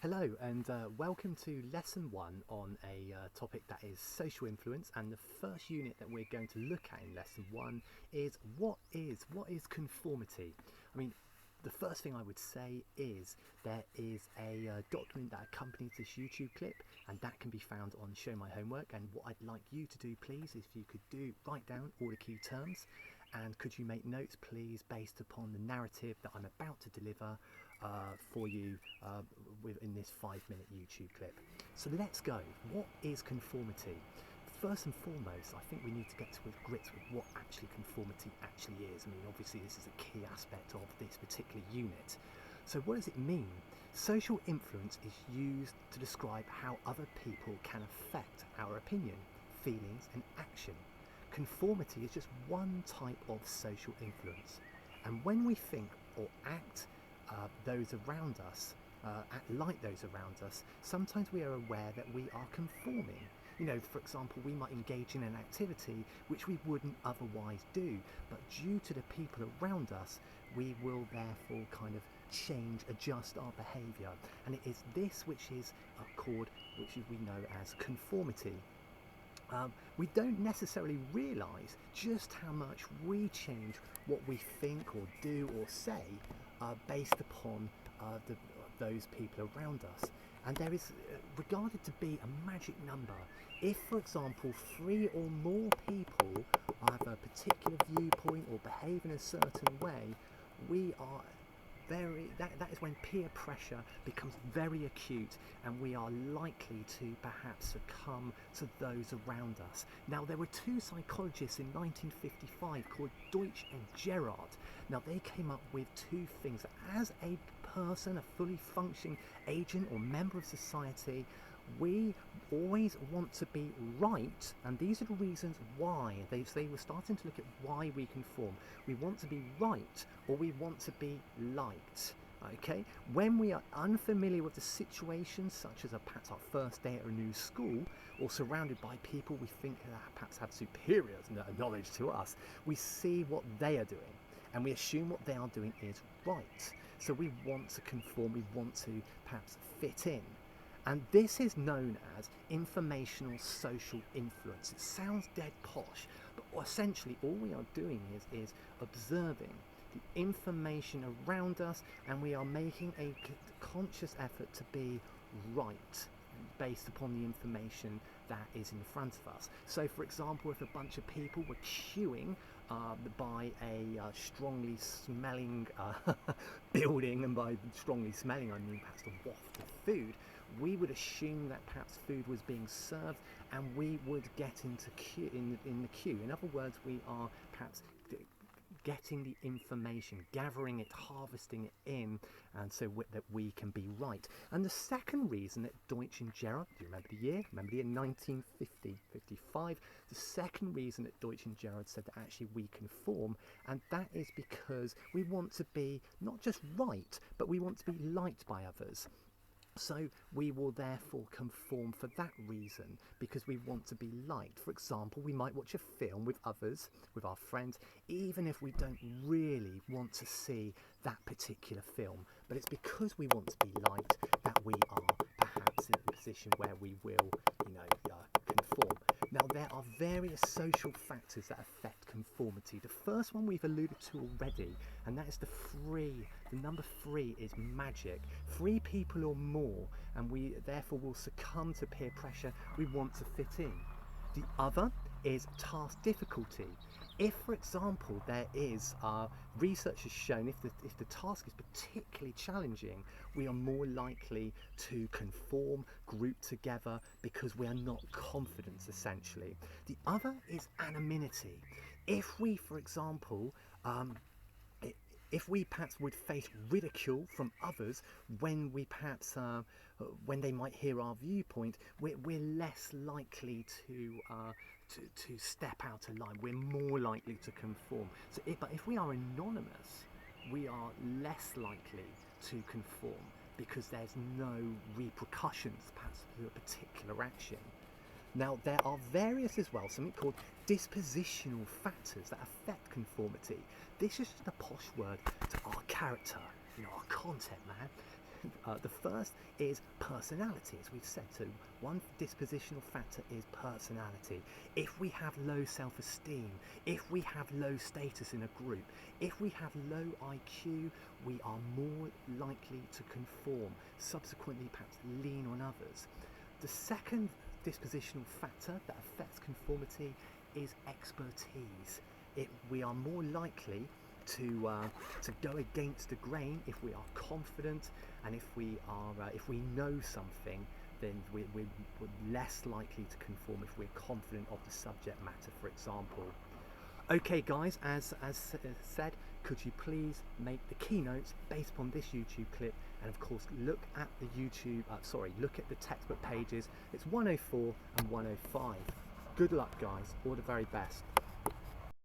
Hello and welcome to lesson one on a topic that is social influence, and the first unit that we're going to look at in lesson one is what is conformity. I mean, the first thing I would say is there is a document that accompanies this YouTube clip, and that can be found on Show My Homework. And what I'd like you to do, please, is if you could write down all the key terms, and could you make notes, please, based upon the narrative that I'm about to deliver for you within this 5-minute YouTube clip. So let's go. What is conformity? First and foremost, I think we need to get to grips with what actually conformity actually is. I mean, obviously this is a key aspect of this particular unit. So what does it mean? Social influence is used to describe how other people can affect our opinion, feelings and action. Conformity is just one type of social influence. And when we think or act those around us, act like those around us, sometimes we are aware that we are conforming. You know, for example, we might engage in an activity which we wouldn't otherwise do, but due to the people around us, we will therefore kind of change, adjust our behaviour. And it is this which is which we know as conformity. We don't necessarily realise just how much we change what we think or do or say based upon those people around us. And there is regarded to be a magic number. If, for example, 3 or more people have a particular viewpoint or behave in a certain way, we are that is when peer pressure becomes very acute, and we are likely to perhaps succumb to those around us. Now, there were 2 psychologists in 1955 called Deutsch and Gerard. Now, they came up with 2 things. As a person, a fully functioning agent or member of society, we always want to be right, and these are the reasons why. They were starting to look at why we conform. We want to be right, or we want to be liked. Okay, when we are unfamiliar with the situation, such as perhaps our first day at a new school, or surrounded by people we think perhaps have superior knowledge to us, we see what they are doing, and we assume what they are doing is right. So we want to conform, we want to perhaps fit in. And this is known as informational social influence. It sounds dead posh, but essentially all we are doing is observing the information around us, and we are making a conscious effort to be right based upon the information that is in front of us. So, for example, if a bunch of people were queuing by a strongly smelling building, and by strongly smelling I mean perhaps the waft of food, we would assume that perhaps food was being served, and we would get into in the queue. In other words, we are perhaps getting the information, gathering it, harvesting it in, and so that we can be right. And the second reason that Deutsch and Gerard, do you remember the year? Remember the year 1955? The second reason that Deutsch and Gerard said that actually we conform, and that is because we want to be not just right, but we want to be liked by others. So we will therefore conform for that reason, because we want to be liked. For example, we might watch a film with others, with our friends, even if we don't really want to see that particular film. But it's because we want to be liked that we are perhaps in a position where we will, conform. Now, there are various social factors that affect conformity. The first one we've alluded to already, and that is the number 3 is magic. 3 people or more, and we therefore will succumb to peer pressure. We want to fit in. The other is task difficulty. If, for example, there is research has shown if the task is particularly challenging, we are more likely to conform, group together, because we are not confident, essentially. The other is anonymity. If we, for example, if we perhaps would face ridicule from others when we perhaps when they might hear our viewpoint, we're less likely to step out of line. We're more likely to conform. But if we are anonymous, we are less likely to conform, because there's no repercussions perhaps for a particular action. Now, there are various as well, something called dispositional factors that affect conformity. This is just a posh word to our character, our content, man. The first is personality, as we've said. So one dispositional factor is personality. If we have low self-esteem, if we have low status in a group, if we have low IQ, we are more likely to conform, subsequently perhaps lean on others. The second dispositional factor that affects conformity is expertise. We are more likely to go against the grain if we are confident, and if we know something, then we're less likely to conform if we're confident of the subject matter, for example. Okay guys, as said, could you please make the keynotes based upon this YouTube clip, and of course look at the look at the textbook pages. It's 104 and 105. Good luck guys, all the very best.